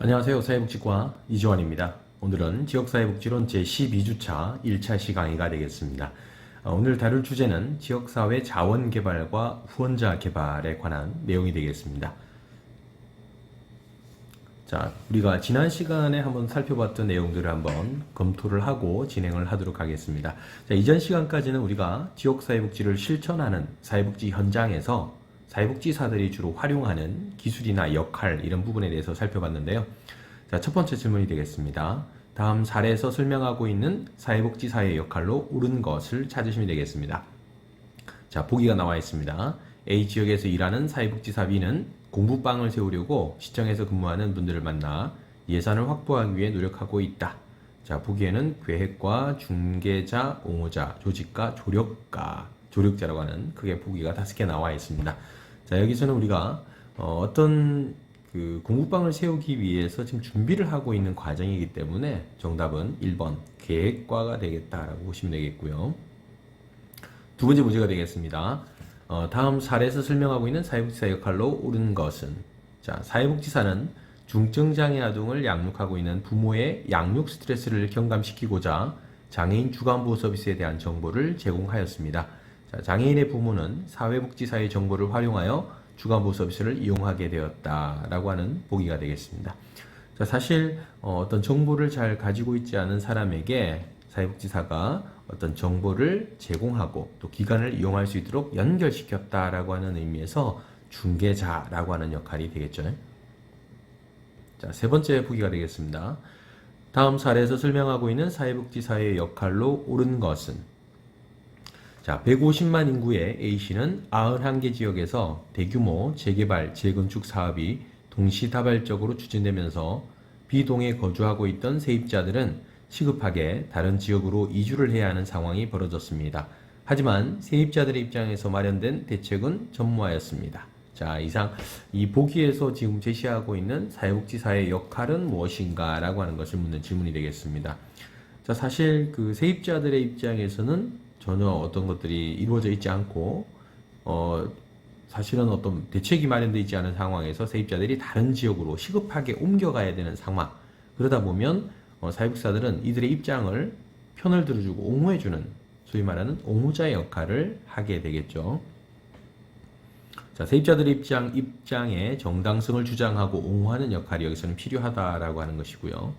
안녕하세요. 사회복지과 이지환입니다. 오늘은 지역사회복지론 제12주차 1차 시강의가 되겠습니다. 오늘 다룰 주제는 지역사회 자원개발과 후원자 개발에 관한 내용이 되겠습니다. 자, 우리가 지난 시간에 한번 살펴봤던 내용들을 한번 검토를 하고 진행을 하도록 하겠습니다. 자, 이전 시간까지는 우리가 지역사회복지를 실천하는 사회복지 현장에서 사회복지사들이 주로 활용하는 기술이나 역할 이런 부분에 대해서 살펴봤는데요. 자, 첫 번째 질문이 되겠습니다. 다음 사례에서 설명하고 있는 사회복지사의 역할로 옳은 것을 찾으시면 되겠습니다. 자, 보기가 나와 있습니다. A 지역에서 일하는 사회복지사 B는 공부방을 세우려고 시청에서 근무하는 분들을 만나 예산을 확보하기 위해 노력하고 있다. 자, 보기에는 계획과 중개자, 옹호자, 조직가, 조력자라고 하는 크게 보기가 5개 나와 있습니다. 자, 여기서는 우리가 어떤 공부방을 세우기 위해서 지금 준비를 하고 있는 과정이기 때문에 정답은 1번 계획과가 되겠다라고 보시면 되겠고요. 두 번째 문제가 되겠습니다. 다음 사례에서 설명하고 있는 사회복지사 역할로 옳은 것은, 자, 사회복지사는 중증장애 아동을 양육하고 있는 부모의 양육 스트레스를 경감시키고자 장애인 주간보호 서비스에 대한 정보를 제공하였습니다. 자, 장애인의 부모는 사회복지사의 정보를 활용하여 주간보호 서비스를 이용하게 되었다라고 하는 보기가 되겠습니다. 자, 사실 어떤 정보를 잘 가지고 있지 않은 사람에게 사회복지사가 어떤 정보를 제공하고 또 기관을 이용할 수 있도록 연결시켰다라고 하는 의미에서 중개자라고 하는 역할이 되겠죠. 자, 세 번째 보기가 되겠습니다. 다음 사례에서 설명하고 있는 사회복지사의 역할로 옳은 것은, 자, 150만 인구의 A씨는 91개 지역에서 대규모 재개발, 재건축 사업이 동시다발적으로 추진되면서 B동에 거주하고 있던 세입자들은 시급하게 다른 지역으로 이주를 해야 하는 상황이 벌어졌습니다. 하지만 세입자들의 입장에서 마련된 대책은 전무하였습니다. 자, 이상 이 보기에서 지금 제시하고 있는 사회복지사의 역할은 무엇인가 라고 하는 것을 묻는 질문이 되겠습니다. 자, 사실 세입자들의 입장에서는 전혀 어떤 것들이 이루어져 있지 않고 사실은 어떤 대책이 마련되어 있지 않은 상황에서 세입자들이 다른 지역으로 시급하게 옮겨가야 되는 상황, 그러다 보면 사회복지사들은 이들의 입장을 편을 들어주고 옹호해주는, 소위 말하는 옹호자의 역할을 하게 되겠죠. 자, 세입자들의 입장의 정당성을 주장하고 옹호하는 역할이 여기서는 필요하다라고 하는 것이고요.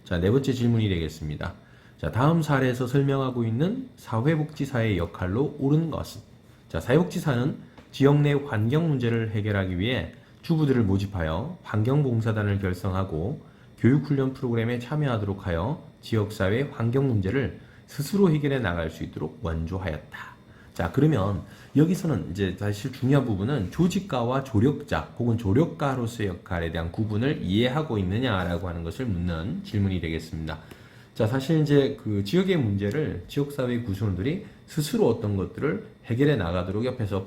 자, 네 번째 질문이 되겠습니다. 자, 다음 사례에서 설명하고 있는 사회복지사의 역할로 옳은 것은, 자, 사회복지사는 지역 내 환경 문제를 해결하기 위해 주부들을 모집하여 환경봉사단을 결성하고 교육훈련 프로그램에 참여하도록 하여 지역사회 환경 문제를 스스로 해결해 나갈 수 있도록 원조하였다. 자, 그러면 여기서는 이제 사실 중요한 부분은 조직가와 조력자 혹은 조력가로서의 역할에 대한 구분을 이해하고 있느냐라고 하는 것을 묻는 질문이 되겠습니다. 자, 사실 이제 지역의 문제를 지역사회 구성원들이 스스로 어떤 것들을 해결해 나가도록 옆에서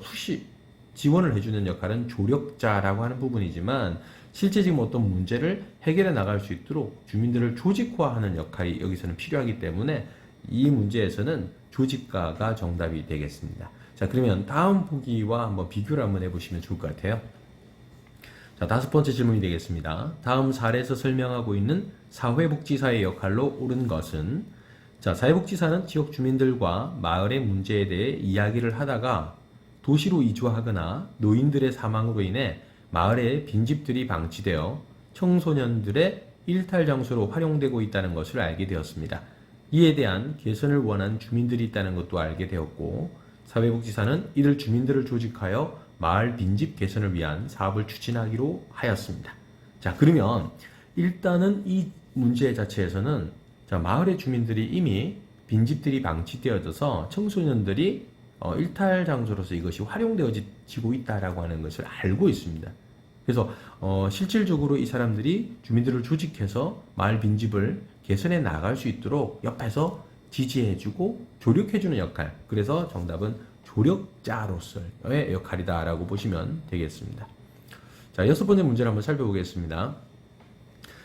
지원을 해주는 역할은 조력자라고 하는 부분이지만, 실제 지금 어떤 문제를 해결해 나갈 수 있도록 주민들을 조직화하는 역할이 여기서는 필요하기 때문에 이 문제에서는 조직가가 정답이 되겠습니다. 자, 그러면 다음 보기와 한번 비교를 한번 해보시면 좋을 것 같아요. 자, 다섯 번째 질문이 되겠습니다. 다음 사례에서 설명하고 있는 사회복지사의 역할로 옳은 것은, 자, 사회복지사는 지역 주민들과 마을의 문제에 대해 이야기를 하다가 도시로 이주하거나 노인들의 사망으로 인해 마을에 빈집들이 방치되어 청소년들의 일탈 장소로 활용되고 있다는 것을 알게 되었습니다. 이에 대한 개선을 원한 주민들이 있다는 것도 알게 되었고, 사회복지사는 이들 주민들을 조직하여 마을 빈집 개선을 위한 사업을 추진하기로 하였습니다. 자, 그러면 일단은 이 문제 자체에서는, 자, 마을의 주민들이 이미 빈집들이 방치되어져서 청소년들이 일탈 장소로서 이것이 활용되어지고 있다라고 하는 것을 알고 있습니다. 그래서 실질적으로 이 사람들이 주민들을 조직해서 마을 빈집을 개선해 나갈 수 있도록 옆에서 지지해주고 조력해주는 역할, 그래서 정답은 조력자로서의 역할이다라고 보시면 되겠습니다. 자, 여섯 번째 문제를 한번 살펴보겠습니다.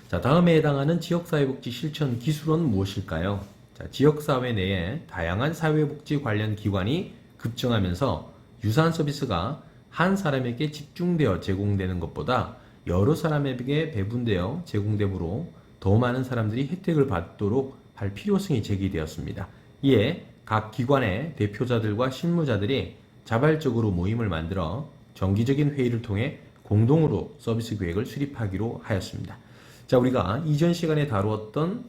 자, 다음에 해당하는 지역사회복지 실천 기술은 무엇일까요? 자, 지역사회 내에 다양한 사회복지 관련 기관이 급증하면서 유사한 서비스가 한 사람에게 집중되어 제공되는 것보다 여러 사람에게 배분되어 제공되므로 더 많은 사람들이 혜택을 받도록 할 필요성이 제기되었습니다. 이에 각 기관의 대표자들과 실무자들이 자발적으로 모임을 만들어 정기적인 회의를 통해 공동으로 서비스 계획을 수립하기로 하였습니다. 자, 우리가 이전 시간에 다루었던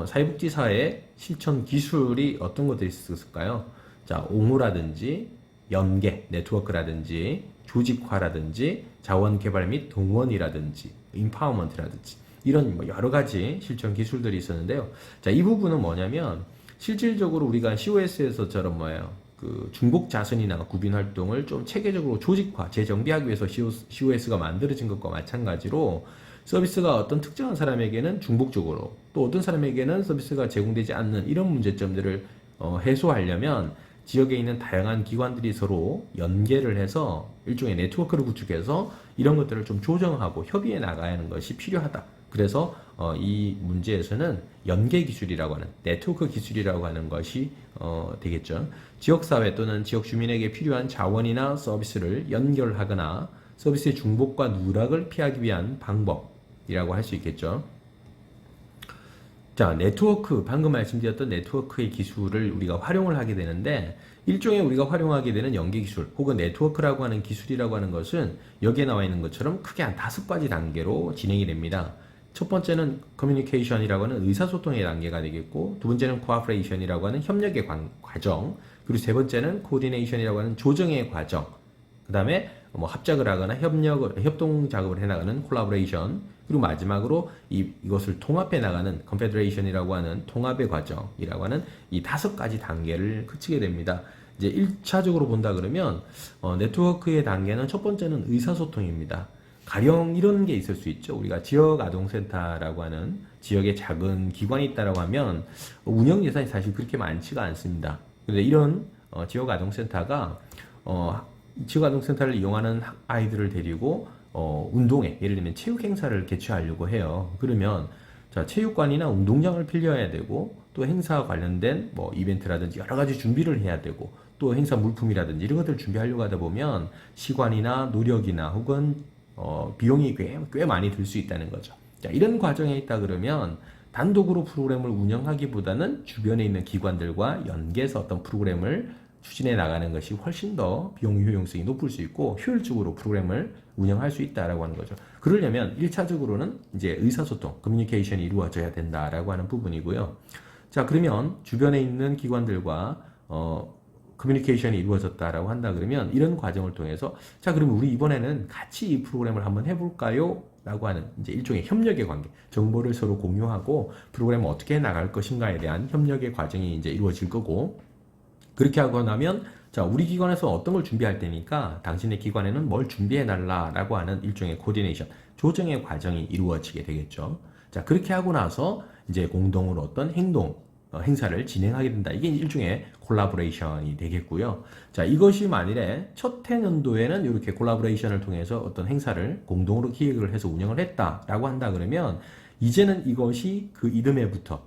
사회복지사의 실천 기술이 어떤 것들이 있었을까요? 자, 옹호라든지 연계, 네트워크라든지 조직화라든지 자원개발 및 동원이라든지 인파워먼트라든지 이런 여러 가지 실천 기술들이 있었는데요. 자, 이 부분은 뭐냐면 실질적으로 우리가 COS에서처럼 그 중복 자선이나 구빈 활동을 좀 체계적으로 조직화, 재정비하기 위해서 COS가 만들어진 것과 마찬가지로 서비스가 어떤 특정한 사람에게는 중복적으로 또 어떤 사람에게는 서비스가 제공되지 않는 이런 문제점들을 해소하려면 지역에 있는 다양한 기관들이 서로 연계를 해서 일종의 네트워크를 구축해서 이런 것들을 좀 조정하고 협의해 나가야 하는 것이 필요하다. 그래서 이 문제에서는 연계 기술이라고 하는 네트워크 기술이라고 하는 것이 되겠죠. 지역사회 또는 지역 주민에게 필요한 자원이나 서비스를 연결하거나 서비스의 중복과 누락을 피하기 위한 방법이라고 할 수 있겠죠. 자, 네트워크, 방금 말씀드렸던 네트워크의 기술을 우리가 활용을 하게 되는데 일종의 우리가 활용하게 되는 연계 기술 혹은 네트워크라고 하는 기술이라고 하는 것은 여기에 나와 있는 것처럼 크게 한 5가지 단계로 진행이 됩니다. 첫 번째는 커뮤니케이션이라고 하는 의사소통의 단계가 되겠고, 두 번째는 코아퍼레이션이라고 하는 협력의 과정, 그리고 세 번째는 코디네이션이라고 하는 조정의 과정, 그 다음에 합작을 하거나 협동 작업을 해나가는 콜라보레이션, 그리고 마지막으로 이것을 통합해 나가는 컨페더레이션이라고 하는 통합의 과정이라고 하는 이 5가지 단계를 거치게 됩니다. 이제 1차적으로 본다 그러면 네트워크의 단계는 첫 번째는 의사소통입니다. 가령 이런 게 있을 수 있죠. 우리가 지역 아동센터라고 하는 지역에 작은 기관이 있다라고 하면 운영 예산이 사실 그렇게 많지가 않습니다. 그런데 이런 지역 아동센터가 지역 아동센터를 이용하는 아이들을 데리고 운동회, 예를 들면 체육 행사를 개최하려고 해요. 그러면 자, 체육관이나 운동장을 빌려야 되고 또 행사 관련된 이벤트라든지 여러 가지 준비를 해야 되고 또 행사 물품이라든지 이런 것들을 준비하려고 하다 보면 시간이나 노력이나 혹은 비용이 꽤 많이 들 수 있다는 거죠. 자, 이런 과정에 있다 그러면 단독으로 프로그램을 운영하기보다는 주변에 있는 기관들과 연계해서 어떤 프로그램을 추진해 나가는 것이 훨씬 더 비용 효용성이 높을 수 있고 효율적으로 프로그램을 운영할 수 있다라고 하는 거죠. 그러려면 1차적으로는 이제 의사소통, 커뮤니케이션이 이루어져야 된다라고 하는 부분이고요. 자, 그러면 주변에 있는 기관들과 커뮤니케이션이 이루어졌다라고 한다 그러면 이런 과정을 통해서 자, 그러면 우리 이번에는 같이 이 프로그램을 한번 해볼까요? 라고 하는 이제 일종의 협력의 관계, 정보를 서로 공유하고 프로그램을 어떻게 나갈 것인가에 대한 협력의 과정이 이제 이루어질 거고, 그렇게 하고 나면 자, 우리 기관에서 어떤 걸 준비할 테니까 당신의 기관에는 뭘 준비해 달라라고 하는 일종의 코디네이션, 조정의 과정이 이루어지게 되겠죠. 자, 그렇게 하고 나서 이제 공동으로 어떤 행사를 진행하게 된다. 이게 일종의 콜라보레이션이 되겠고요. 자, 이것이 만일에 첫 해년도에는 이렇게 콜라보레이션을 통해서 어떤 행사를 공동으로 기획을 해서 운영을 했다라고 한다 그러면 이제는 이것이 그 이듬해부터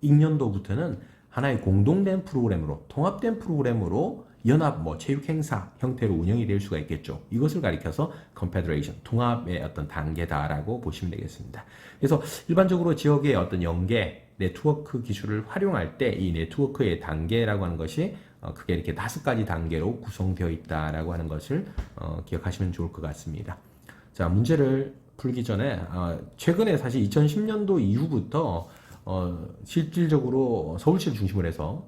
익년도부터는 하나의 공동된 프로그램으로, 통합된 프로그램으로 연합 체육 행사 형태로 운영이 될 수가 있겠죠. 이것을 가리켜서 컨페더레이션, 통합의 어떤 단계다라고 보시면 되겠습니다. 그래서 일반적으로 지역의 어떤 연계, 네트워크 기술을 활용할 때 이 네트워크의 단계라고 하는 것이 크게 이렇게 5가지 단계로 구성되어 있다라고 하는 것을 기억하시면 좋을 것 같습니다. 자, 문제를 풀기 전에 최근에 사실 2010년도 이후부터 실질적으로 서울시를 중심으로 해서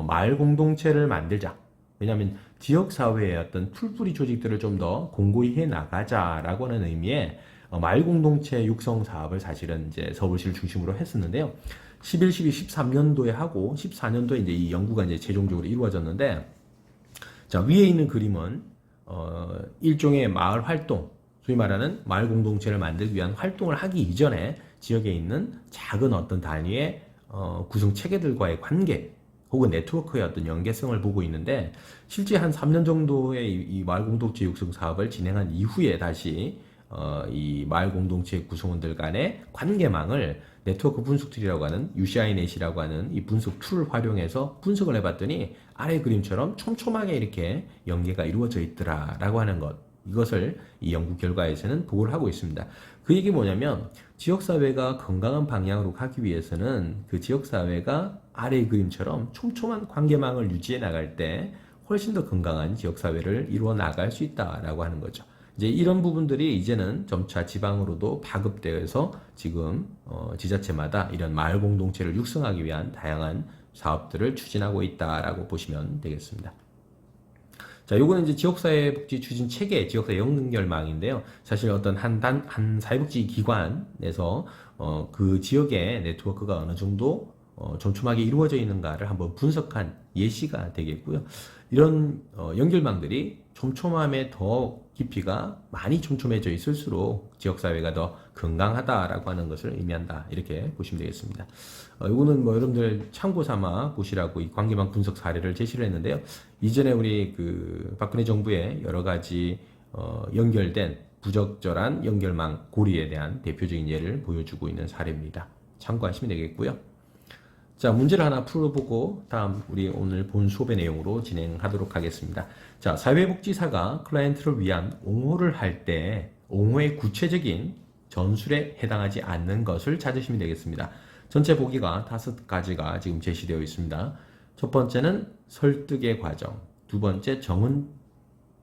마을 공동체를 만들자. 왜냐하면 지역사회의 어떤 풀뿌리 조직들을 좀 더 공고히 해 나가자라고 하는 의미의 마을 공동체 육성 사업을 사실은 이제 서울시를 중심으로 했었는데요. 11, 12, 13년도에 하고 14년도에 이제 이 연구가 이제 최종적으로 이루어졌는데, 자, 위에 있는 그림은 일종의 마을 활동, 소위 말하는 마을 공동체를 만들기 위한 활동을 하기 이전에 지역에 있는 작은 어떤 단위의 구성 체계들과의 관계 혹은 네트워크의 어떤 연계성을 보고 있는데, 실제 한 3년 정도의 이 마을 공동체 육성 사업을 진행한 이후에 다시 이 마을 공동체 구성원들 간의 관계망을 네트워크 분석 툴이라고 하는 UCINet이라고 하는 이 분석 툴을 활용해서 분석을 해봤더니 아래 그림처럼 촘촘하게 이렇게 연계가 이루어져 있더라라고 하는 것, 이것을 이 연구 결과에서는 보고를 하고 있습니다. 그 얘기 뭐냐면 지역사회가 건강한 방향으로 가기 위해서는 그 지역사회가 아래의 그림처럼 촘촘한 관계망을 유지해 나갈 때 훨씬 더 건강한 지역사회를 이루어 나갈 수 있다라고 하는 거죠. 이제 이런 부분들이 이제는 점차 지방으로도 파급되어서 지금 지자체마다 이런 마을 공동체를 육성하기 위한 다양한 사업들을 추진하고 있다라고 보시면 되겠습니다. 자, 요거는 이제 지역사회복지 추진 체계, 지역사회 연결망인데요. 사실 어떤 한 사회복지 기관에서 그 지역의 네트워크가 어느 정도 촘촘하게 이루어져 있는가를 한번 분석한 예시가 되겠고요. 이런 연결망들이 촘촘함의 더 깊이가 많이 촘촘해져 있을수록 지역사회가 더 건강하다라고 하는 것을 의미한다. 이렇게 보시면 되겠습니다. 이거는 뭐 여러분들 참고 삼아 보시라고 이 관계망 분석 사례를 제시를 했는데요. 이전에 우리 그 박근혜 정부의 여러 가지 연결된 부적절한 연결망 고리에 대한 대표적인 예를 보여주고 있는 사례입니다. 참고하시면 되겠고요. 자, 문제를 하나 풀어보고 다음 우리 오늘 본 수업의 내용으로 진행하도록 하겠습니다. 자, 사회복지사가 클라이언트를 위한 옹호를 할 때 옹호의 구체적인 전술에 해당하지 않는 것을 찾으시면 되겠습니다. 전체 보기가 5가지가 지금 제시되어 있습니다. 첫 번째는 설득의 과정, 두 번째 정은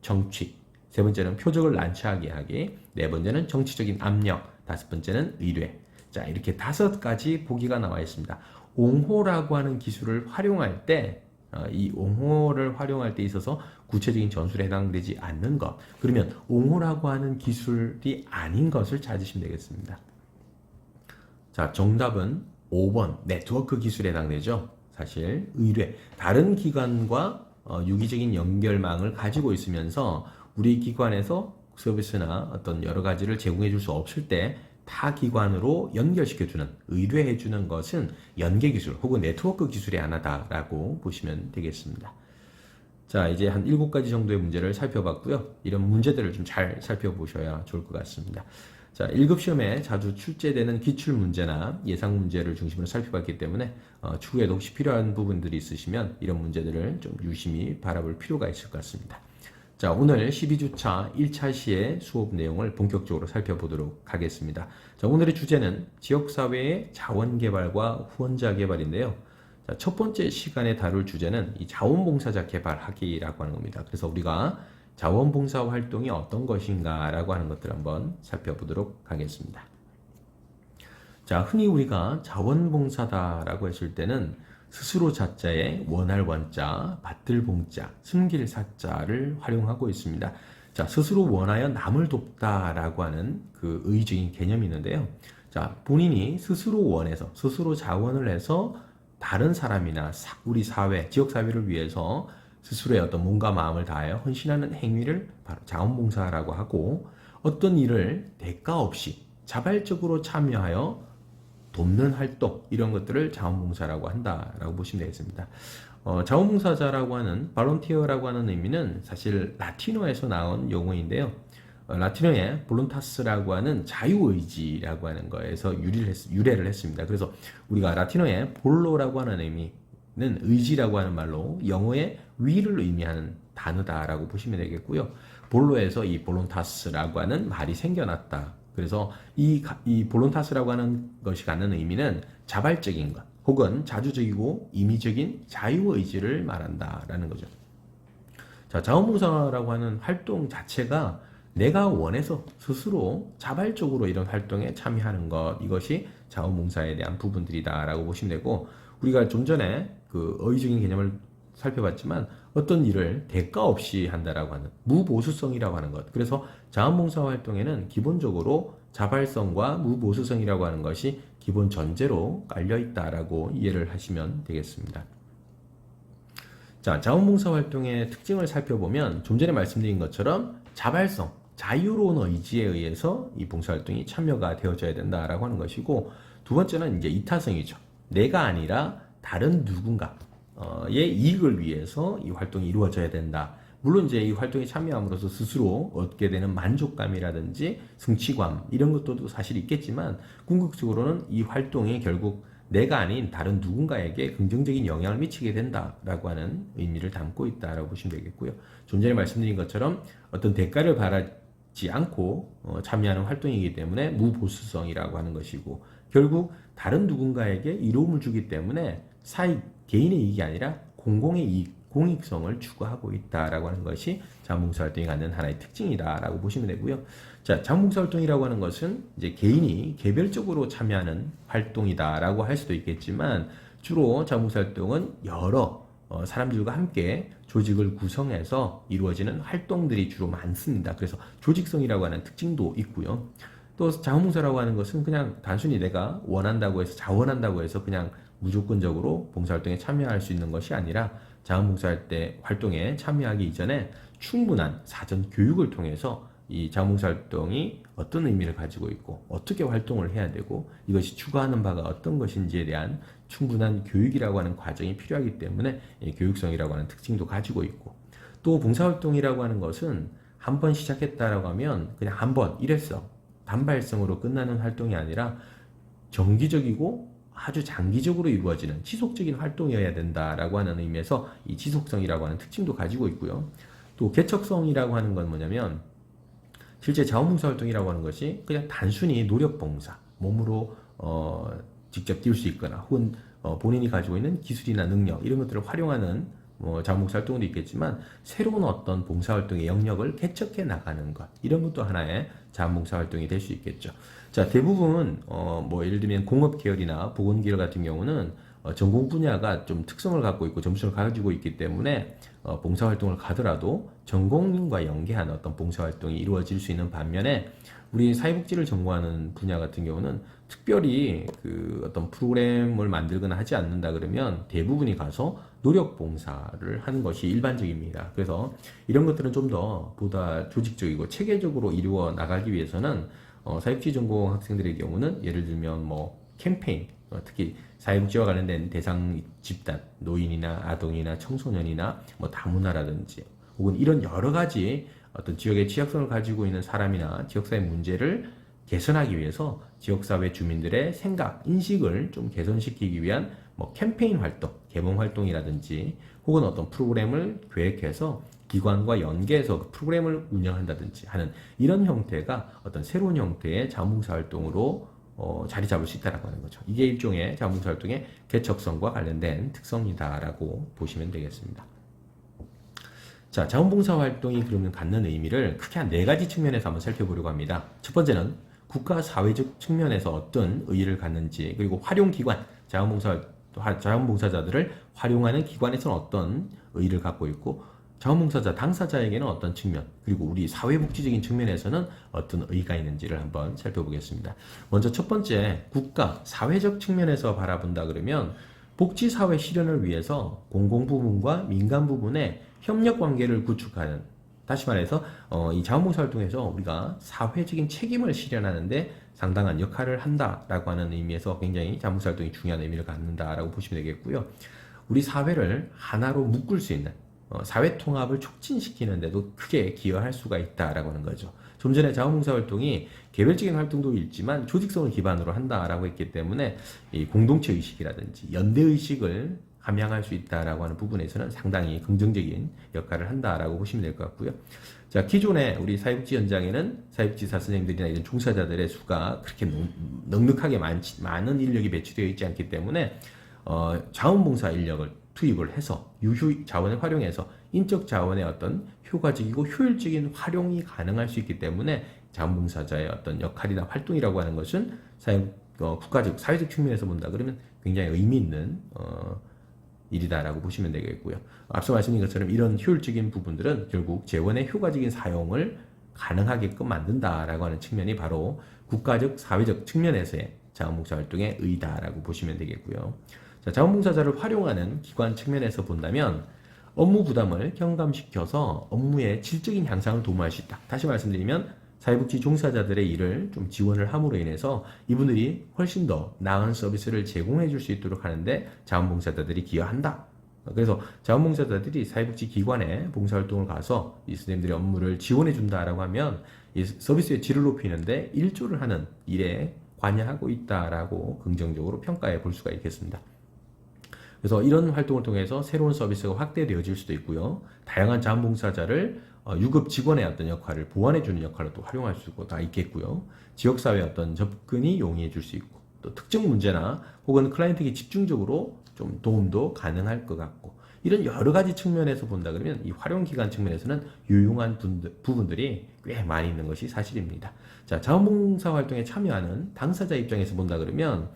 정취, 세 번째는 표적을 난처하게 하기, 네 번째는 정치적인 압력, 다섯 번째는 의뢰. 자, 이렇게 5가지 보기가 나와 있습니다. 옹호라고 하는 기술을 활용할 때, 이 옹호를 활용할 때 있어서 구체적인 전술에 해당되지 않는 것, 그러면 옹호라고 하는 기술이 아닌 것을 찾으시면 되겠습니다. 자, 정답은 5번 네트워크 기술에 해당되죠. 사실 의뢰, 다른 기관과 유기적인 연결망을 가지고 있으면서 우리 기관에서 서비스나 어떤 여러 가지를 제공해 줄 수 없을 때 타 기관으로 연결시켜주는, 의뢰해주는 것은 연계기술 혹은 네트워크 기술의 하나다라고 보시면 되겠습니다. 자, 이제 한 7가지 정도의 문제를 살펴봤고요. 이런 문제들을 좀 잘 살펴보셔야 좋을 것 같습니다. 자, 1급 시험에 자주 출제되는 기출문제나 예상문제를 중심으로 살펴봤기 때문에 추후에도 혹시 필요한 부분들이 있으시면 이런 문제들을 좀 유심히 바라볼 필요가 있을 것 같습니다. 자, 오늘 12주차 1차 시의 수업 내용을 본격적으로 살펴보도록 하겠습니다. 자, 오늘의 주제는 지역사회의 자원개발과 후원자 개발인데요. 자, 첫 번째 시간에 다룰 주제는 이 자원봉사자 개발하기라고 하는 겁니다. 그래서 우리가 자원봉사 활동이 어떤 것인가 라고 하는 것들을 한번 살펴보도록 하겠습니다. 자, 흔히 우리가 자원봉사다라고 했을 때는 스스로 자자에 원할 원자, 받들 봉자, 숨길 사자를 활용하고 있습니다. 자, 스스로 원하여 남을 돕다라고 하는 그 의의적인 개념이 있는데요. 자, 본인이 스스로 원해서, 스스로 자원을 해서 다른 사람이나 우리 사회, 지역사회를 위해서 스스로의 어떤 몸과 마음을 다하여 헌신하는 행위를 바로 자원봉사라고 하고, 어떤 일을 대가 없이 자발적으로 참여하여 돕는 활동, 이런 것들을 자원봉사라고 한다라고 보시면 되겠습니다. 자원봉사자라고 하는 발론티어라고 하는 의미는 사실 라틴어에서 나온 용어인데요. 라틴어에 볼론타스라고 하는 자유의지라고 하는 거에서 유래를 했습니다. 그래서 우리가 라틴어에 볼로라고 하는 의미는 의지라고 하는 말로 영어의 위를 의미하는 단어다라고 보시면 되겠고요. 볼로에서 이 볼론타스라고 하는 말이 생겨났다. 그래서 이 볼론타스라고 하는 것이 갖는 의미는 자발적인 것, 혹은 자주적이고 임의적인 자유의지를 말한다라는 거죠. 자, 자원봉사라고 하는 활동 자체가 내가 원해서 스스로 자발적으로 이런 활동에 참여하는 것, 이것이 자원봉사에 대한 부분들이다라고 보시면 되고, 우리가 좀 전에 그 어휘적인 개념을 살펴봤지만 어떤 일을 대가 없이 한다라고 하는 무보수성이라고 하는 것. 그래서 자원봉사 활동에는 기본적으로 자발성과 무보수성이라고 하는 것이 기본 전제로 깔려 있다라고 이해를 하시면 되겠습니다. 자, 자원봉사 활동의 특징을 살펴보면 좀 전에 말씀드린 것처럼 자발성, 자유로운 의지에 의해서 이 봉사활동이 참여가 되어져야 된다라고 하는 것이고, 두 번째는 이제 이타성이죠. 내가 아니라 다른 누군가의 이익을 위해서 이 활동이 이루어져야 된다. 물론 이제 이 활동에 참여함으로써 스스로 얻게 되는 만족감이라든지 성취감, 이런 것도 사실 있겠지만 궁극적으로는 이 활동이 결국 내가 아닌 다른 누군가에게 긍정적인 영향을 미치게 된다라고 하는 의미를 담고 있다라고 보시면 되겠고요. 좀 전에 말씀드린 것처럼 어떤 대가를 바라지 않고 참여하는 활동이기 때문에 무보수성이라고 하는 것이고, 결국 다른 누군가에게 이로움을 주기 때문에 사익, 개인의 이익이 아니라 공공의 이익, 공익성을 추구하고 있다라고 하는 것이 자원봉사활동이 갖는 하나의 특징이다라고 보시면 되고요. 자, 자원봉사활동이라고 하는 것은 이제 개인이 개별적으로 참여하는 활동이다라고 할 수도 있겠지만, 주로 자원봉사활동은 여러 사람들과 함께 조직을 구성해서 이루어지는 활동들이 주로 많습니다. 그래서 조직성이라고 하는 특징도 있고요. 또 자원봉사라고 하는 것은 그냥 단순히 내가 원한다고 해서, 자원한다고 해서 그냥 무조건적으로 봉사활동에 참여할 수 있는 것이 아니라, 자원봉사할 때 활동에 참여하기 이전에 충분한 사전 교육을 통해서 이 자원봉사활동이 어떤 의미를 가지고 있고 어떻게 활동을 해야 되고 이것이 추구하는 바가 어떤 것인지에 대한 충분한 교육이라고 하는 과정이 필요하기 때문에 이 교육성이라고 하는 특징도 가지고 있고, 또 봉사활동이라고 하는 것은 한 번 시작했다라고 하면 그냥 한 번 일회성, 단발성으로 끝나는 활동이 아니라 정기적이고 아주 장기적으로 이루어지는 지속적인 활동이어야 된다라고 하는 의미에서 이 지속성이라고 하는 특징도 가지고 있고요. 또 개척성이라고 하는 건 뭐냐면, 실제 자원봉사활동이라고 하는 것이 그냥 단순히 노력봉사, 몸으로 직접 뛸 수 있거나 혹은 본인이 가지고 있는 기술이나 능력 이런 것들을 활용하는 자원봉사활동도 있겠지만, 새로운 어떤 봉사활동의 영역을 개척해 나가는 것, 이런 것도 하나의 자원봉사활동이 될 수 있겠죠. 자, 대부분 예를 들면 공업 계열이나 보건 계열 같은 경우는 전공 분야가 좀 특성을 갖고 있고 점수를 가지고 있기 때문에 봉사활동을 가더라도 전공과 연계한 어떤 봉사활동이 이루어질 수 있는 반면에, 우리 사회복지를 전공하는 분야 같은 경우는 특별히 그 어떤 프로그램을 만들거나 하지 않는다 그러면 대부분이 가서 노력봉사를 하는 것이 일반적입니다. 그래서 이런 것들은 좀 더 보다 조직적이고 체계적으로 이루어 나가기 위해서는 사회복지 전공 학생들의 경우는 예를 들면 캠페인, 특히 사회복지와 관련된 대상 집단, 노인이나 아동이나 청소년이나 다문화라든지 혹은 이런 여러 가지 어떤 지역의 취약성을 가지고 있는 사람이나 지역사회 문제를 개선하기 위해서 지역사회 주민들의 생각, 인식을 좀 개선시키기 위한 캠페인 활동, 개범 활동이라든지 혹은 어떤 프로그램을 계획해서 기관과 연계해서 그 프로그램을 운영한다든지 하는 이런 형태가 어떤 새로운 형태의 자원봉사 활동으로 자리 잡을 수 있다라고 하는 거죠. 이게 일종의 자원봉사 활동의 개척성과 관련된 특성이다라고 보시면 되겠습니다. 자, 자원봉사 활동이 그러면 갖는 의미를 크게 한 4가지 측면에서 한번 살펴보려고 합니다. 첫 번째는 국가 사회적 측면에서 어떤 의의를 갖는지, 그리고 활용기관, 자원봉사자들을 활용하는 기관에서는 어떤 의의를 갖고 있고, 자원봉사자 당사자에게는 어떤 측면, 그리고 우리 사회복지적인 측면에서는 어떤 의의가 있는지를 한번 살펴보겠습니다. 먼저 첫 번째, 국가 사회적 측면에서 바라본다 그러면 복지사회 실현을 위해서 공공부문과 민간부문의 협력관계를 구축하는, 다시 말해서 이 자원봉사활동에서 우리가 사회적인 책임을 실현하는데 상당한 역할을 한다라고 하는 의미에서 굉장히 자원봉사활동이 중요한 의미를 갖는다라고 보시면 되겠고요. 우리 사회를 하나로 묶을 수 있는, 사회 통합을 촉진시키는데도 크게 기여할 수가 있다라고 하는 거죠. 좀 전에 자원봉사활동이 개별적인 활동도 있지만 조직성을 기반으로 한다라고 했기 때문에 이 공동체 의식이라든지 연대 의식을 함양할 수 있다라고 하는 부분에서는 상당히 긍정적인 역할을 한다라고 보시면 될 것 같고요. 자, 기존에 우리 사회복지 현장에는 사회복지사 선생님들이나 이런 종사자들의 수가 그렇게 넉넉하게 많은 인력이 배치되어 있지 않기 때문에 자원봉사 인력을 투입을 해서 유휴 자원을 활용해서 인적 자원의 어떤 효과적이고 효율적인 활용이 가능할 수 있기 때문에 자원봉사자의 어떤 역할이나 활동이라고 하는 것은 국가적, 사회적 측면에서 본다 그러면 굉장히 의미 있는 일이다라고 보시면 되겠고요. 앞서 말씀드린 것처럼 이런 효율적인 부분들은 결국 재원의 효과적인 사용을 가능하게끔 만든다라고 하는 측면이 바로 국가적, 사회적 측면에서의 자원봉사 활동의 의의다라고 보시면 되겠고요. 자, 자원봉사자를 활용하는 기관 측면에서 본다면 업무 부담을 경감시켜서 업무의 질적인 향상을 도모할 수 있다. 다시 말씀드리면 사회복지 종사자들의 일을 좀 지원을 함으로 인해서 이분들이 훨씬 더 나은 서비스를 제공해 줄 수 있도록 하는데 자원봉사자들이 기여한다. 그래서 자원봉사자들이 사회복지 기관에 봉사활동을 가서 이 선생님들의 업무를 지원해 준다라고 하면 이 서비스의 질을 높이는데 일조를 하는 일에 관여하고 있다라고 긍정적으로 평가해 볼 수가 있겠습니다. 그래서 이런 활동을 통해서 새로운 서비스가 확대되어질 수도 있고요. 다양한 자원봉사자를 유급 직원의 어떤 역할을 보완해주는 역할로 또 활용할 수가 있겠고요. 지역사회의 어떤 접근이 용이해질 수 있고, 또 특정 문제나 혹은 클라이언트에게 집중적으로 좀 도움도 가능할 것 같고, 이런 여러 가지 측면에서 본다 그러면 이 활용 기간 측면에서는 유용한 부분들이 꽤 많이 있는 것이 사실입니다. 자, 자원봉사 활동에 참여하는 당사자 입장에서 본다 그러면,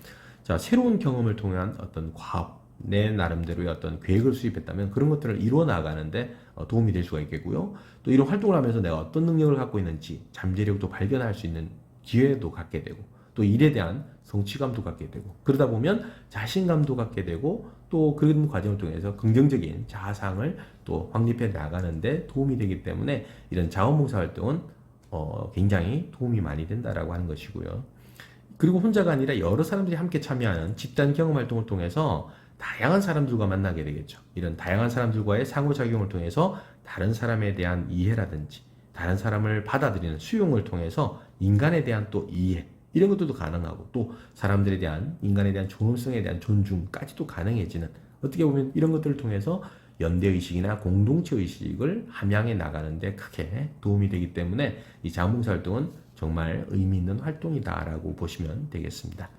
자, 새로운 경험을 통한 어떤 과업, 내 나름대로의 어떤 계획을 수립했다면 그런 것들을 이루어 나가는데 도움이 될 수가 있겠고요. 또 이런 활동을 하면서 내가 어떤 능력을 갖고 있는지 잠재력도 발견할 수 있는 기회도 갖게 되고, 또 일에 대한 성취감도 갖게 되고, 그러다 보면 자신감도 갖게 되고, 또 그런 과정을 통해서 긍정적인 자아상을 또 확립해 나가는데 도움이 되기 때문에 이런 자원봉사 활동은 굉장히 도움이 많이 된다라고 하는 것이고요. 그리고 혼자가 아니라 여러 사람들이 함께 참여하는 집단 경험 활동을 통해서 다양한 사람들과 만나게 되겠죠. 이런 다양한 사람들과의 상호작용을 통해서 다른 사람에 대한 이해라든지 다른 사람을 받아들이는 수용을 통해서 인간에 대한 또 이해, 이런 것들도 가능하고, 또 사람들에 대한, 인간에 대한 존엄성에 대한 존중까지도 가능해지는, 어떻게 보면 이런 것들을 통해서 연대의식이나 공동체의식을 함양해 나가는데 크게 도움이 되기 때문에 이 자원봉사 활동은 정말 의미 있는 활동이다라고 보시면 되겠습니다.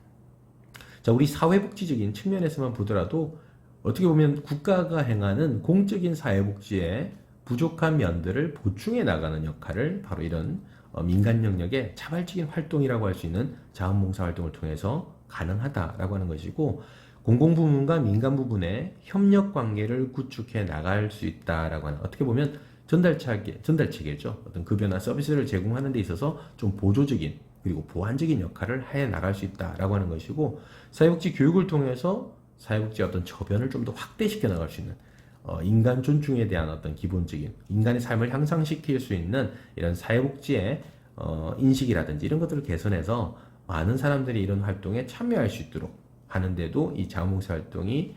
자, 우리 사회복지적인 측면에서만 보더라도 어떻게 보면 국가가 행하는 공적인 사회복지의 부족한 면들을 보충해 나가는 역할을 바로 이런 민간 영역의 자발적인 활동이라고 할 수 있는 자원봉사 활동을 통해서 가능하다라고 하는 것이고, 공공부문과 민간 부분의 협력 관계를 구축해 나갈 수 있다라고 하는, 어떻게 보면 전달체계죠. 어떤 급여나 서비스를 제공하는 데 있어서 좀 보조적인 그리고 보완적인 역할을 해 나갈 수 있다라고 하는 것이고, 사회복지 교육을 통해서 사회복지 어떤 저변을 좀 더 확대시켜 나갈 수 있는, 인간 존중에 대한 어떤 기본적인 인간의 삶을 향상시킬 수 있는 이런 사회복지의 인식이라든지 이런 것들을 개선해서 많은 사람들이 이런 활동에 참여할 수 있도록 하는데도 이 자원봉사 활동이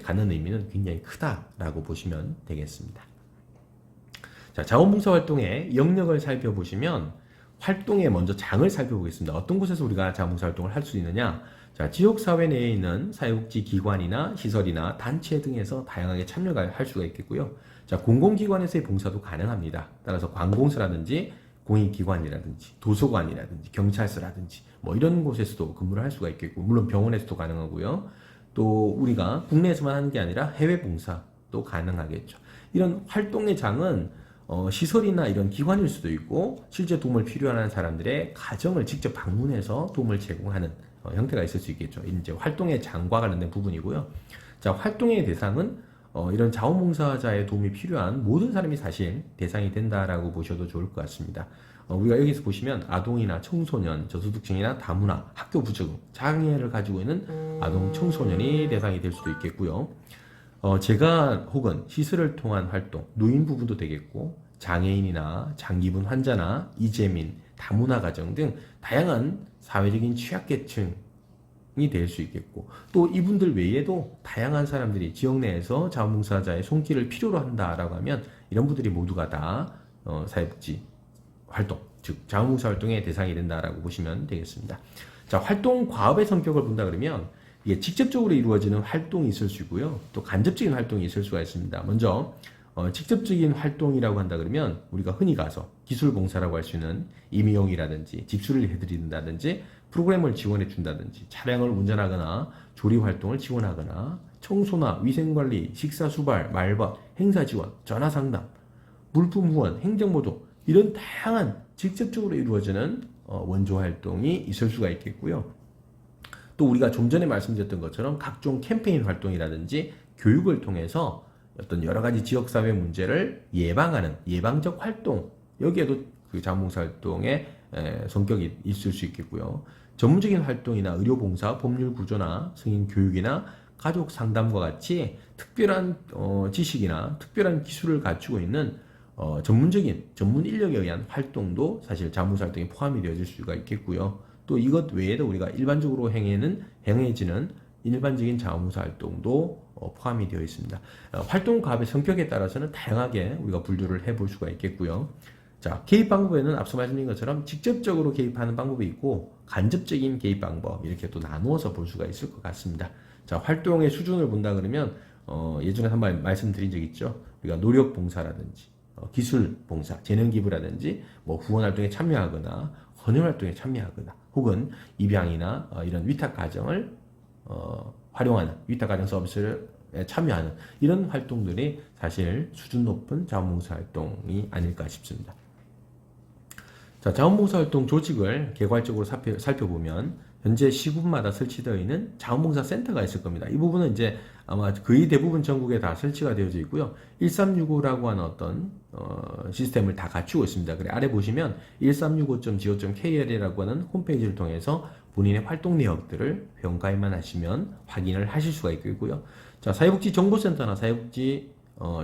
갖는 의미는 굉장히 크다라고 보시면 되겠습니다. 자, 자원봉사 활동의 영역을 살펴보시면 활동의 먼저 장을 살펴보겠습니다. 어떤 곳에서 우리가 자원봉사 활동을 할 수 있느냐? 자, 지역사회 내에 있는 사회복지 기관이나 시설이나 단체 등에서 다양하게 참여를 할 수가 있겠고요. 자, 공공기관에서의 봉사도 가능합니다. 따라서 관공서라든지 공익기관이라든지 도서관이라든지 경찰서라든지 뭐 이런 곳에서도 근무를 할 수가 있겠고, 물론 병원에서도 가능하고요. 또 우리가 국내에서만 하는 게 아니라 해외 봉사도 가능하겠죠. 이런 활동의 장은 시설이나 이런 기관일 수도 있고, 실제 도움을 필요한 사람들의 가정을 직접 방문해서 도움을 제공하는 형태가 있을 수 있겠죠. 이제 활동의 장과 관련된 부분이고요. 자, 활동의 대상은 이런 자원봉사자의 도움이 필요한 모든 사람이 사실 대상이 된다라고 보셔도 좋을 것 같습니다. 우리가 여기서 보시면 아동이나 청소년, 저소득층이나 다문화, 학교 부적응, 장애를 가지고 있는 아동, 청소년이 대상이 될 수도 있겠고요. 재가 혹은 시설을 통한 활동, 노인 부분도 되겠고, 장애인이나 장기분 환자나 이재민, 다문화 가정 등 다양한 사회적인 취약계층이 될 수 있겠고, 또 이분들 외에도 다양한 사람들이 지역 내에서 자원봉사자의 손길을 필요로 한다라고 하면 이런 분들이 모두가 다 사회복지 활동, 즉 자원봉사 활동의 대상이 된다라고 보시면 되겠습니다. 자, 활동 과업의 성격을 본다 그러면 이게 직접적으로 이루어지는 활동이 있을 수 있고요, 또 간접적인 활동이 있을 수가 있습니다. 먼저 직접적인 활동이라고 한다 그러면 우리가 흔히 가서 기술봉사라고 할 수 있는 임용이라든지 집수를 해드린다든지 프로그램을 지원해 준다든지 차량을 운전하거나 조리 활동을 지원하거나 청소나 위생관리, 식사 수발, 말벗, 행사 지원, 전화 상담, 물품 후원, 행정보조, 이런 다양한 직접적으로 이루어지는 원조 활동이 있을 수가 있겠고요. 또 우리가 좀 전에 말씀드렸던 것처럼 각종 캠페인 활동이라든지 교육을 통해서 어떤 여러 가지 지역사회 문제를 예방하는 예방적 활동, 여기에도 그 자원봉사 활동의 성격이 있을 수 있겠고요. 전문적인 활동이나 의료봉사, 법률 구조나 승인 교육이나 가족 상담과 같이 특별한 지식이나 특별한 기술을 갖추고 있는 전문적인 전문 인력에 의한 활동도 사실 자원봉사 활동에 포함이 되어질 수가 있겠고요. 또 이것 외에도 우리가 일반적으로 행해지는 일반적인 자원봉사 활동도 포함이 되어 있습니다. 활동 과업의 성격에 따라서는 다양하게 우리가 분류를 해볼 수가 있겠고요. 자, 개입 방법에는 앞서 말씀드린 것처럼 직접적으로 개입하는 방법이 있고 간접적인 개입 방법 이렇게 또 나누어서 볼 수가 있을 것 같습니다. 자, 활동의 수준을 본다 그러면 예전에 한번 말씀드린 적 있죠. 우리가 노력 봉사라든지 기술 봉사, 재능 기부라든지 뭐 후원 활동에 참여하거나 헌혈 활동에 참여하거나 혹은 입양이나 이런 위탁 가정을 활용하는 위탁 가정 서비스를 참여하는 이런 활동들이 사실 수준 높은 자원봉사 활동이 아닐까 싶습니다. 자, 자원봉사활동 조직을 개괄적으로 살펴보면 현재 시군마다 설치되어 있는 자원봉사 센터가 있을 겁니다. 이 부분은 이제 아마 거의 대부분 전국에 다 설치가 되어져 있고요. 1365라고 하는 어떤 시스템을 다 갖추고 있습니다. 그래 아래 보시면 1365.go.kr이라고 하는 홈페이지를 통해서 본인의 활동 내역들을 회원가입만 하시면 확인을 하실 수가 있고요. 자, 사회복지정보센터나 사회복지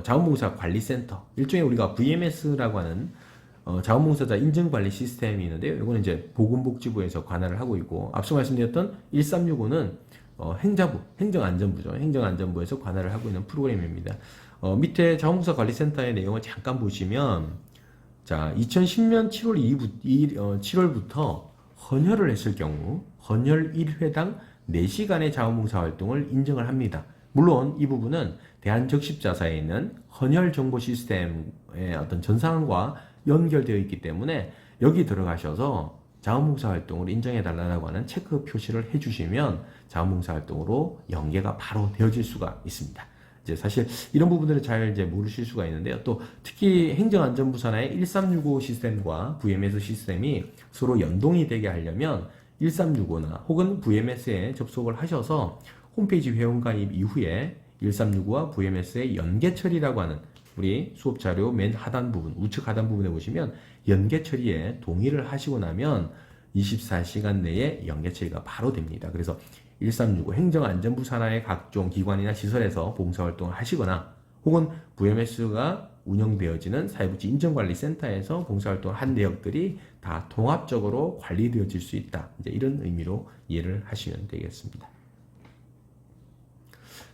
자원봉사 관리센터, 일종의 우리가 VMS라고 하는 자원봉사자 인증관리 시스템이 있는데요. 이거는 이제 보건복지부에서 관할을 하고 있고, 앞서 말씀드렸던 1365는 행자부, 행정안전부죠. 행정안전부에서 관할을 하고 있는 프로그램입니다. 밑에 자원봉사 관리센터의 내용을 잠깐 보시면, 자, 2010년 7월부터 헌혈을 했을 경우 헌혈 1회당 4시간의 자원봉사 활동을 인정을 합니다. 물론 이 부분은 대한적십자사에 있는 헌혈 정보 시스템의 어떤 전 상황과 연결되어 있기 때문에 여기 들어가셔서 자원봉사 활동을 인정해달라고 하는 체크 표시를 해주시면 자원봉사 활동으로 연계가 바로 되어질 수가 있습니다. 이제 사실 이런 부분들을 잘 이제 모르실 수가 있는데요. 또 특히 행정안전부 산하의 1365 시스템과 VMS 시스템이 서로 연동이 되게 하려면 1365나 혹은 VMS에 접속을 하셔서 홈페이지 회원가입 이후에 1365와 VMS의 연계 처리라고 하는 우리 수업 자료 맨 하단 부분, 우측 하단 부분에 보시면 연계 처리에 동의를 하시고 나면 24시간 내에 연계 처리가 바로 됩니다. 그래서 1365 행정안전부 산하의 각종 기관이나 시설에서 봉사활동을 하시거나 혹은 VMS가 운영되어지는 사회복지 인정관리센터에서 봉사활동을 한 내역들이 다 통합적으로 관리되어질 수 있다. 이제 이런 의미로 이해를 하시면 되겠습니다.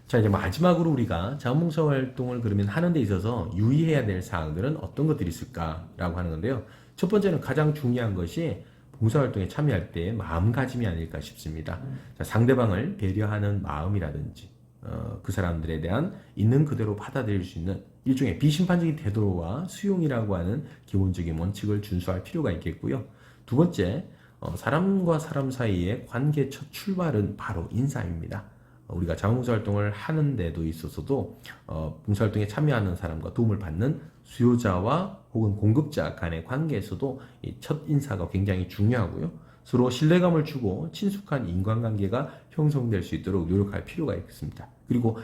자, 이제 마지막으로 우리가 자원봉사 활동을 그러면 하는 데 있어서 유의해야 될 사항들은 어떤 것들이 있을까라고 하는 건데요. 첫 번째는 가장 중요한 것이 봉사활동에 참여할 때 마음가짐이 아닐까 싶습니다. 자, 상대방을 배려하는 마음이라든지 그 사람들에 대한 있는 그대로 받아들일 수 있는 일종의 비심판적인 태도와 수용이라고 하는 기본적인 원칙을 준수할 필요가 있겠고요. 두 번째, 사람과 사람 사이의 관계 첫 출발은 바로 인사입니다. 우리가 자원봉사활동을 하는 데도 있어서도 봉사활동에 참여하는 사람과 도움을 받는 수요자와 혹은 공급자 간의 관계에서도 이 첫 인사가 굉장히 중요하고요. 서로 신뢰감을 주고 친숙한 인간관계가 형성될 수 있도록 노력할 필요가 있습니다. 그리고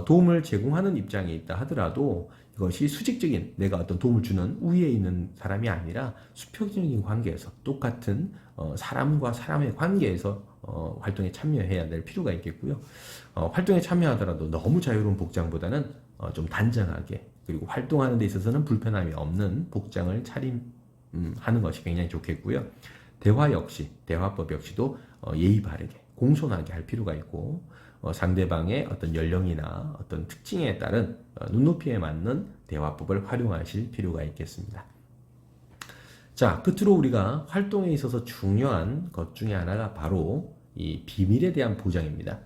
도움을 제공하는 입장에 있다 하더라도 이것이 수직적인 내가 어떤 도움을 주는 우위에 있는 사람이 아니라 수평적인 관계에서 똑같은 사람과 사람의 관계에서 활동에 참여해야 될 필요가 있겠고요. 활동에 참여하더라도 너무 자유로운 복장보다는 좀 단정하게 그리고 활동하는 데 있어서는 불편함이 없는 복장을 차림하는 것이 굉장히 좋겠고요. 대화법 역시도 예의 바르게 공손하게 할 필요가 있고 상대방의 어떤 연령이나 어떤 특징에 따른 눈높이에 맞는 대화법을 활용하실 필요가 있겠습니다. 자, 끝으로 우리가 활동에 있어서 중요한 것 중에 하나가 바로 이 비밀에 대한 보장입니다.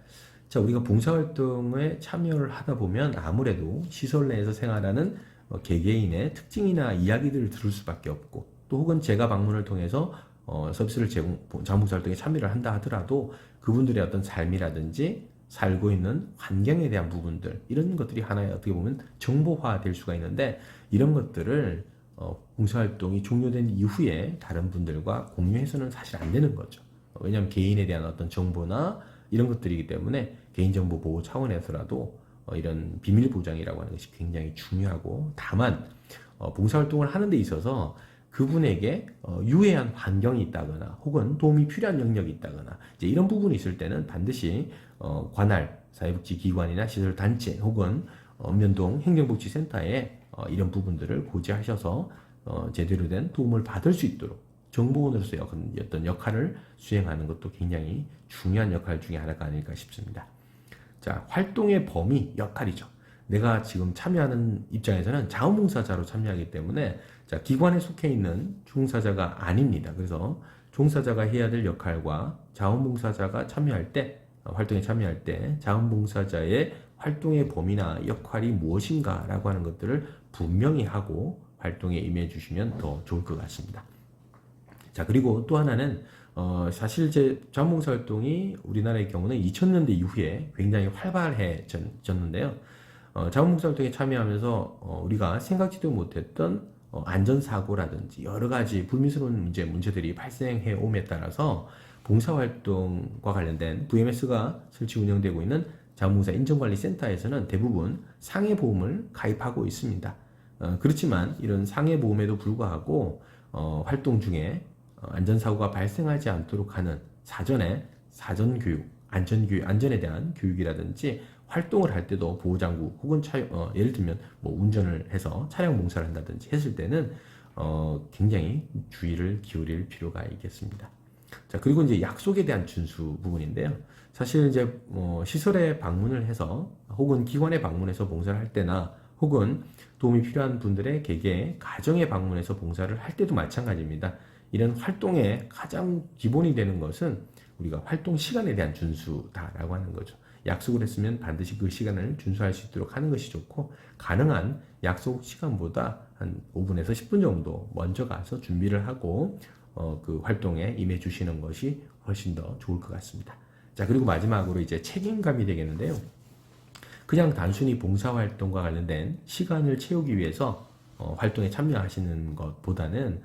자, 우리가 봉사활동에 참여를 하다 보면 아무래도 시설 내에서 생활하는 개개인의 특징이나 이야기들을 들을 수밖에 없고 또 혹은 제가 방문을 통해서 서비스를 자원봉사활동에 참여를 한다 하더라도 그분들의 어떤 삶이라든지 살고 있는 환경에 대한 부분들 이런 것들이 하나의 어떻게 보면 정보화 될 수가 있는데 이런 것들을 봉사활동이 종료된 이후에 다른 분들과 공유해서는 사실 안 되는 거죠. 왜냐하면 개인에 대한 어떤 정보나 이런 것들이기 때문에 개인정보 보호 차원에서라도 이런 비밀 보장이라고 하는 것이 굉장히 중요하고 다만 봉사활동을 하는 데 있어서 그분에게 유해한 환경이 있다거나 혹은 도움이 필요한 영역이 있다거나 이제 이런 부분이 있을 때는 반드시 관할 사회복지기관이나 시설단체 혹은 읍면동 행정복지센터에 이런 부분들을 고지하셔서 제대로 된 도움을 받을 수 있도록 정보원으로서의 어떤 역할을 수행하는 것도 굉장히 중요한 역할 중에 하나가 아닐까 싶습니다. 자, 활동의 범위, 역할이죠. 내가 지금 참여하는 입장에서는 자원봉사자로 참여하기 때문에 자, 기관에 속해 있는 종사자가 아닙니다. 그래서 종사자가 해야 될 역할과 자원봉사자가 참여할 때, 활동에 참여할 때 자원봉사자의 활동의 범위나 역할이 무엇인가라고 하는 것들을 분명히 하고 활동에 임해 주시면 더 좋을 것 같습니다. 자, 그리고 또 하나는 사실 제 자원봉사 활동이 우리나라의 경우는 2000년대 이후에 굉장히 활발해졌는데요. 자원봉사 활동에 참여하면서 우리가 생각지도 못했던 안전사고라든지 여러 가지 불미스러운 문제들이 발생해 옴에 따라서 봉사활동과 관련된 VMS가 설치 운영되고 있는 자원봉사 인정관리센터에서는 대부분 상해보험을 가입하고 있습니다. 그렇지만 이런 상해보험에도 불구하고 활동 중에 안전사고가 발생하지 않도록 하는 사전교육, 안전에 대한 교육이라든지 활동을 할 때도 보호장구 혹은 예를 들면 뭐 운전을 해서 차량 봉사를 한다든지 했을 때는 굉장히 주의를 기울일 필요가 있겠습니다. 자, 그리고 이제 약속에 대한 준수 부분인데요. 사실 이제 시설에 방문을 해서 혹은 기관에 방문해서 봉사를 할 때나 혹은 도움이 필요한 분들의 객에 가정에 방문해서 봉사를 할 때도 마찬가지입니다. 이런 활동의 가장 기본이 되는 것은 우리가 활동 시간에 대한 준수다라고 하는 거죠. 약속을 했으면 반드시 그 시간을 준수할 수 있도록 하는 것이 좋고, 가능한 약속 시간보다 한 5분에서 10분 정도 먼저 가서 준비를 하고 그 활동에 임해 주시는 것이 훨씬 더 좋을 것 같습니다. 자, 그리고 마지막으로 이제 책임감이 되겠는데요. 그냥 단순히 봉사활동과 관련된 시간을 채우기 위해서 활동에 참여하시는 것보다는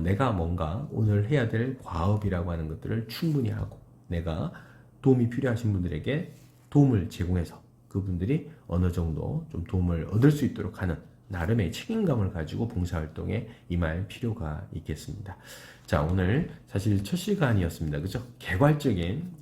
내가 뭔가 오늘 해야 될 과업이라고 하는 것들을 충분히 하고, 내가 도움이 필요하신 분들에게 도움을 제공해서 그분들이 어느 정도 좀 도움을 얻을 수 있도록 하는 나름의 책임감을 가지고 봉사활동에 임할 필요가 있겠습니다. 자, 오늘 사실 첫 시간이었습니다. 그죠? 개괄적인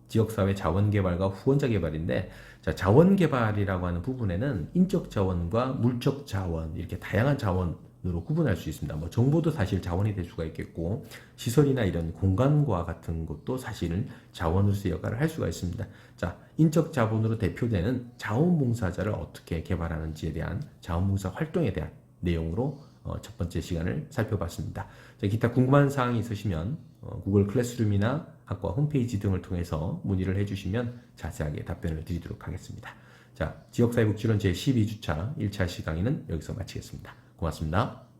지역사회 자원개발과 후원자 개발인데, 자, 자원개발이라고 하는 부분에는 인적 자원과 물적 자원, 이렇게 다양한 자원으로 구분할 수 있습니다. 뭐 정보도 사실 자원이 될 수가 있겠고, 시설이나 이런 공간과 같은 것도 사실은 자원으로서의 역할을 할 수가 있습니다. 자, 인적 자본으로 대표되는 자원봉사자를 어떻게 개발하는지에 대한 자원봉사 활동에 대한 내용으로 첫 번째 시간을 살펴봤습니다. 자, 기타 궁금한 사항이 있으시면 구글 클래스룸이나 학과 홈페이지 등을 통해서 문의를 해주시면 자세하게 답변을 드리도록 하겠습니다. 자, 지역사회복지론 제12주차 1차 시강의는 여기서 마치겠습니다. 고맙습니다.